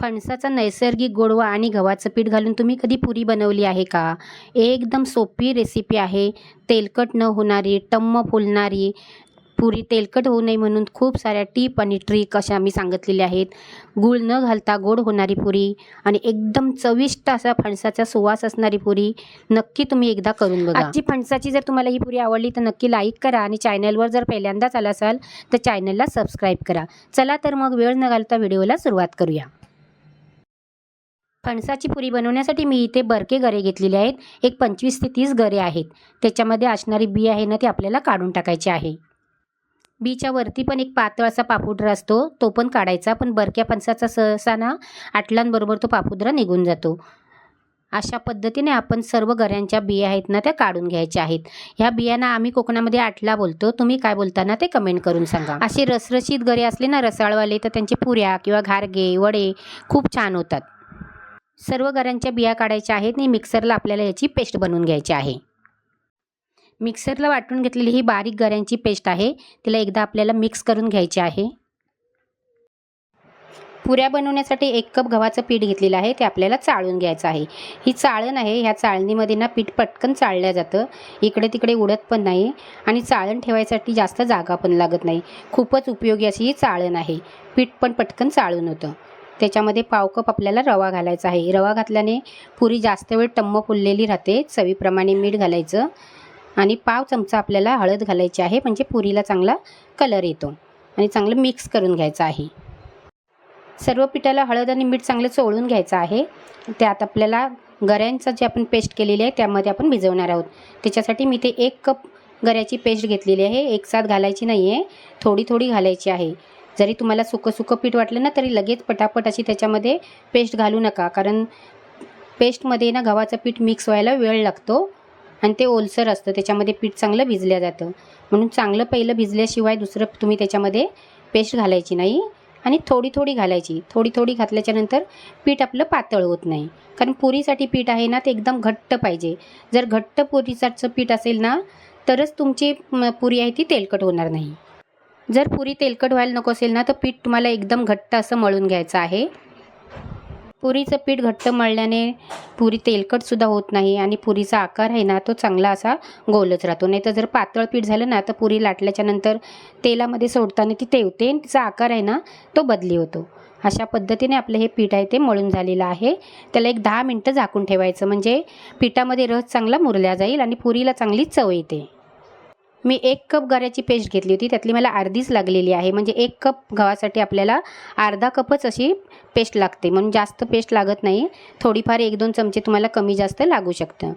फणसाचा नैसर्गिक गोडवा आणि गव्हाचं पीठ घालून तुम्ही कधी पुरी बनवली आहे का? एकदम सोपी रेसिपी आहे. तेलकट न होणारी, टम्म फुलणारी पुरी, तेलकट होऊ नये म्हणून खूप साऱ्या टिप आणि ट्रिक अशा मी सांगितलेल्या आहेत. गूळ न घालता गोड होणारी पुरी आणि एकदम चविष्ट असा फणसाचा सुवास असणारी पुरी नक्की तुम्ही एकदा करून बघा. आजची फणसाची जर तुम्हाला ही पुरी आवडली तर नक्की लाईक करा आणि चॅनलवर जर पहिल्यांदाच आला असाल तर चॅनलला सबस्क्राईब करा. चला तर मग वेळ न घालता व्हिडिओला सुरुवात करूया. फणसाची पुरी बनवण्यासाठी मी इथे बरके गरे घेतलेले आहेत. एक 25 ते 30 गरे आहेत. त्याच्यामध्ये असणारी बी आहे ना ती आपल्याला काढून टाकायची आहे. बीच्या वरती पण एक पातळ असा पापुद्रा असतो, तो पण काढायचा. पण बरक्या फणसाचा सहसा ना आटलांबरोबर तो पापुद्रा निघून जातो. अशा पद्धतीने आपण सर्व गऱ्यांच्या बिया आहेत ना त्या काढून घ्यायच्या आहेत. ह्या बियांना आम्ही कोकणामध्ये आटला बोलतो. तुम्ही काय बोलता ना ते कमेंट करून सांगा. असे रसरशीत गरे असले ना रसाळवाले तर त्यांचे पुऱ्या किंवा घारगे वडे खूप छान होतात. सर्व गऱ्यांच्या बिया काढायच्या आहेत आणि मिक्सरला आपल्याला याची पेस्ट बनवून घ्यायची आहे. मिक्सरला वाटून घेतलेली ही बारीक गऱ्यांची पेस्ट आहे. तिला एकदा आपल्याला मिक्स करून घ्यायची आहे. पुऱ्या बनवण्यासाठी 1 कप गव्हाचं पीठ घेतलेलं आहे. ते आपल्याला चाळून घ्यायचं आहे. ही चाळण आहे. ह्या चाळणीमध्ये ना पीठ पटकन चाळलं जातं. इकडे तिकडे उडत पण नाही आणि चाळण ठेवायसाठी जास्त जागा पण लागत नाही. खूपच उपयोगी अशी ही चाळण आहे. पीठ पण पटकन चाळून होतं. त्याच्यामध्ये पाव कप आपल्याला रवा घालायचा आहे. रवा घातल्याने पुरी जास्त वेळ टम्म फुललेली राहते. चवीप्रमाणे मीठ घालायचं आणि पाव चमचा आपल्याला हळद घालायची आहे, म्हणजे पुरीला चांगला कलर येतो. आणि चांगलं मिक्स करून घ्यायचं आहे. सर्व पिठाला हळद आणि मीठ चांगलं चोळून घ्यायचं आहे. त्यात आपल्याला गऱ्यांचं जे आपण पेस्ट केलेली आहे त्यामध्ये आपण भिजवणार आहोत. त्याच्यासाठी मी ते 1 कप गऱ्याची पेस्ट घेतलेली आहे. एकसाथ घालायची नाही आहे, थोडी थोडी घालायची आहे. जरी तुम्हाला सुकं पीठ वाटलं ना तरी लगेच पटापट अशी त्याच्यामध्ये पेस्ट घालू नका, कारण पेस्टमध्ये ना गव्हाचं पीठ मिक्स व्हायला वेळ लागतो आणि ते ओलसर असतं. त्याच्यामध्ये पीठ चांगलं भिजलं जातं. म्हणून चांगलं पहिलं भिजल्याशिवाय दुसरं तुम्ही त्याच्यामध्ये पेस्ट घालायची नाही आणि थोडी थोडी घालायची. थोडी थोडी घातल्याच्यानंतर पीठ आपलं पातळ होत नाही, कारण पुरीसाठी पीठ आहे ना ते एकदम घट्ट पाहिजे. जर घट्ट पुरीचं पीठ असेल ना तरच तुमची पुरी आहे ती तेलकट होणार नाही. जर पुरी तेलकट व्हायला नको असेल ना तर पीठ तुम्हाला एकदम घट्ट असं मळून घ्यायचं आहे. पुरीचं पीठ घट्ट मळल्याने पुरी तेलकटसुद्धा होत नाही आणि पुरीचा आकार आहे ना तो चांगला असा गोलच राहतो. नाही तर जर पातळ पीठ झालं ना तर पुरी लाटल्याच्यानंतर तेलामध्ये सोडताना ती तेवते आणि तिचा आकार आहे ना तो बदली होतो. अशा पद्धतीने आपलं हे पीठ आहे ते मळून झालेलं आहे. त्याला एक 10 मिनटं झाकून ठेवायचं, म्हणजे पिठामध्ये रस चांगला मुरला जाईल आणि पुरीला चांगली चव येते. मी 1 कप गऱ्याची पेस्ट घेतली होती, त्यातली मला अर्धीच लागलेली आहे. म्हणजे 1 कप गव्हासाठी आपल्याला अर्धा कपच अशी पेस्ट लागते, म्हणून जास्त पेस्ट लागत नाही. थोडीफार 1-2 चमचे तुम्हाला कमी जास्त लागू शकतं.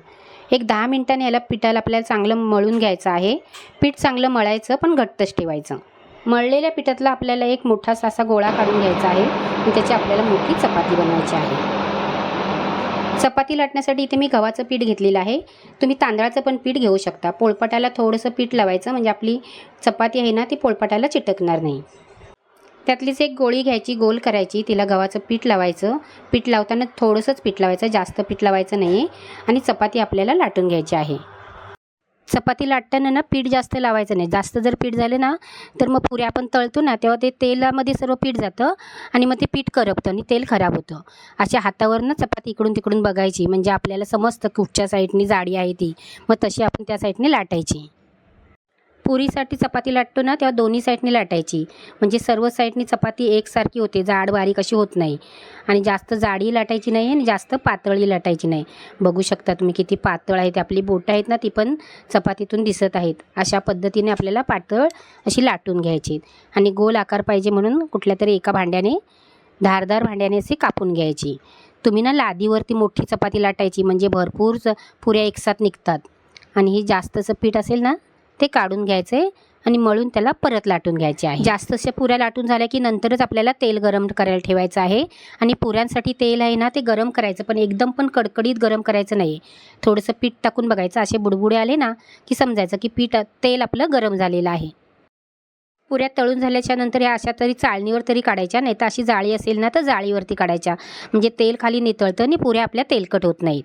एक 10 मिनटांनी याला पिठाला आपल्याला चांगलं मळून घ्यायचं आहे. पीठ चांगलं मळायचं पण घट्टच ठेवायचं. मळलेल्या पिठातला आपल्याला एक मोठासा असा गोळा काढून घ्यायचा आहे आणि त्याची आपल्याला मोठी चपाती बनवायची आहे. चपाती लाटण्यासाठी इथे मी गव्हाचं पीठ घेतलेलं आहे. तुम्ही तांदळाचं पण पीठ घेऊ शकता. पोळपाटाला थोडंसं पीठ लावायचं, म्हणजे आपली चपाती आहे ना ती पोळपाटाला चिटकणार नाही. त्यातलीच एक गोळी घ्यायची, गोल करायची, तिला गव्हाचं पीठ लावायचं. पीठ लावताना थोडंसंच पीठ लावायचं, जास्त पीठ लावायचं नाही आणि चपाती आपल्याला लाटून घ्यायची आहे. चपाती लाटताना ना पीठ जास्त लावायचं नाही. जास्त जर पीठ झालं ना तर मग पुऱ्या आपण तळतो ना तेव्हा ते तेलामध्ये सर्व पीठ जातं आणि मग ते पीठ करपतं आणि तेल खराब होतं. अशा हातावरनं चपाती इकडून तिकडून बघायची, म्हणजे आपल्याला समजतं कुठच्या साईडनी जाडी आहे ती, मग तशी आपण त्या साईडने लाटायची. पुरीसाठी चपाती लाटतो ना तेव्हा दोन्ही साईडने लाटायची, म्हणजे सर्व साईडनी चपाती एकसारखी होते, जाड बारीक अशी होत नाही. आणि जास्त जाडी लाटायची नाही आणि जास्त पातळी लाटायची नाही. बघू शकता तुम्ही किती पातळ आहेत. आपली बोटं आहेत ना ती पण चपातीतून दिसत आहेत. अशा पद्धतीने आपल्याला पातळ अशी लाटून घ्यायची आणि गोल आकार पाहिजे म्हणून कुठल्या तरी एका भांड्याने, धारदार भांड्याने अशी कापून घ्यायची. तुम्ही ना लादीवरती मोठी चपाती लाटायची, म्हणजे भरपूर पुऱ्या एकसाथ निघतात. आणि ही जास्तचं पीठ असेल ना ते काढून घ्यायचे आणि मळून त्याला परत लाटून घ्यायचे आहे. जास्त अशा पुऱ्या लाटून झाल्या की नंतरच आपल्याला तेल गरम करायला ठेवायचं आहे. आणि पुऱ्यांसाठी तेल आहे ना ते गरम करायचं, पण एकदम पण कडकडीत गरम करायचं नाही. थोडंसं पीठ टाकून बघायचं, असे बुडबुडे आले ना की समजायचं की तेल आपलं गरम झालेलं आहे. पुऱ्या तळून झाल्याच्या नंतर ह्या अशा तरी चाळणीवर तरी काढायच्या, नाही तर अशी जाळी असेल ना तर जाळीवरती काढायच्या, म्हणजे तेल खाली नितळतं आणि पुऱ्या आपल्या तेलकट होत नाहीत.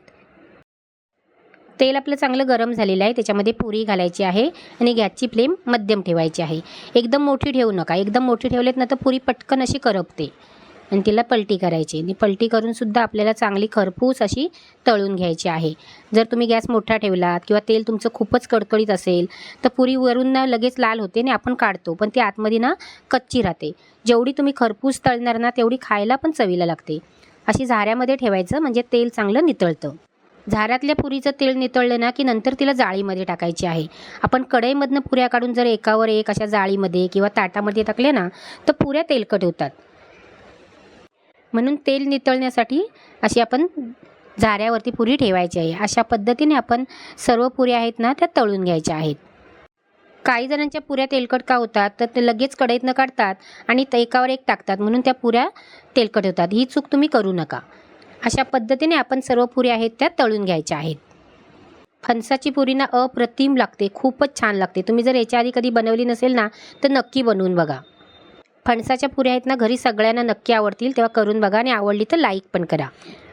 तेल आपलं चांगलं गरम झालेलं आहे. त्याच्यामध्ये पुरी घालायची आहे आणि गॅसची फ्लेम मध्यम ठेवायची आहे. एकदम मोठी ठेवू नका. एकदम मोठी ठेवलेत ना तर पुरी पटकन अशी करपते. आणि तिला पलटी करायची आणि पलटी करूनसुद्धा आपल्याला चांगली खरपूस अशी तळून घ्यायची आहे. जर तुम्ही गॅस मोठा ठेवलात किंवा तेल तुमचं खूपच कडकडीत असेल तर पुरी वरून ना लगेच लाल होते आणि आपण काढतो, पण ती आतमध्ये ना कच्ची राहते. जेवढी तुम्ही खरपूस तळणार ना तेवढी खायला पण चवीला लागते. अशी झाऱ्यामध्ये ठेवायचं म्हणजे तेल चांगलं नितळतं. झाऱ्यातल्या पुरीचं तेल नितळलं ना की नंतर तिला जाळीमध्ये टाकायची आहे. आपण कढईमधनं पुऱ्या काढून जर एकावर एक अशा जाळीमध्ये किंवा ताटामध्ये टाकले ना तर पुऱ्या तेलकट होतात. म्हणून तेल नितळण्यासाठी अशी आपण झाऱ्यावरती पुरी ठेवायची आहे. अशा पद्धतीने आपण सर्व पुऱ्या आहेत ना त्या तळून घ्यायच्या आहेत. काही जणांच्या पुऱ्या तेलकट का होतात तर ते लगेच कढईतनं काढतात आणि एकावर एक टाकतात, म्हणून त्या पुऱ्या तेलकट होतात. ही चूक तुम्ही करू नका. अशा पद्धतीने आपण सर्व पुऱ्या आहेत त्या तळून घ्यायच्या आहेत. फणसाची पुरी ना अप्रतिम लागते, खूपच छान लागते. तुम्ही जर याच्या आधी कधी बनवली नसेल ना तर नक्की बनवून बघा. फणसाच्या पुऱ्या आहेत ना घरी सगळ्यांना नक्की आवडतील, तेव्हा करून बघा आणि आवडली तर लाईक पण करा.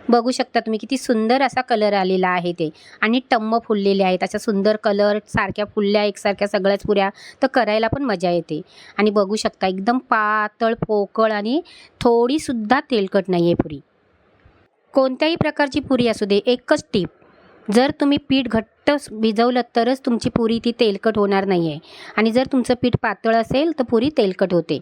बघू शकता तुम्ही किती सुंदर असा कलर आलेला आहे ते, आणि टम्म फुललेले आहेत. अशा सुंदर कलर सारख्या फुलल्या एकसारख्या सगळ्याच पुऱ्या तर करायला पण मजा येते. आणि बघू शकता एकदम पातळ पोकळ आणि थोडीसुद्धा तेलकट नाही आहे पुरी. कोणत्याही प्रकारची पुरी असू दे, एकच टीप, जर तुम्ही पीठ घट्ट भिजवलं तरच तुमची पुरी ती तेलकट होणार नाही आहे, आणि जर तुमचं पीठ पातळ असेल तर पुरी तेलकट होते.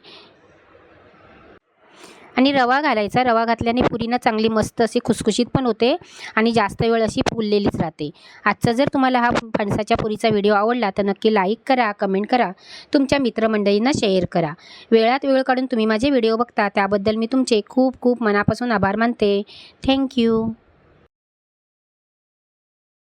आणि रवा घालायचा. रवा घातल्याने पुरीना चांगली मस्त अशी खुसखुशीत पण होते आणि जास्त वेळ अशी फुललेलीच राहते. आजचा जर तुम्हाला हा फणसाच्या पुरीचा व्हिडिओ आवडला तर नक्की लाईक करा, कमेंट करा, तुमच्या मित्रमंडळींना शेअर करा. वेळात वेळ काढून तुम्ही माझे व्हिडिओ बघता त्याबद्दल मी तुमचे खूप खूप मनापासून आभार मानते. थँक्यू.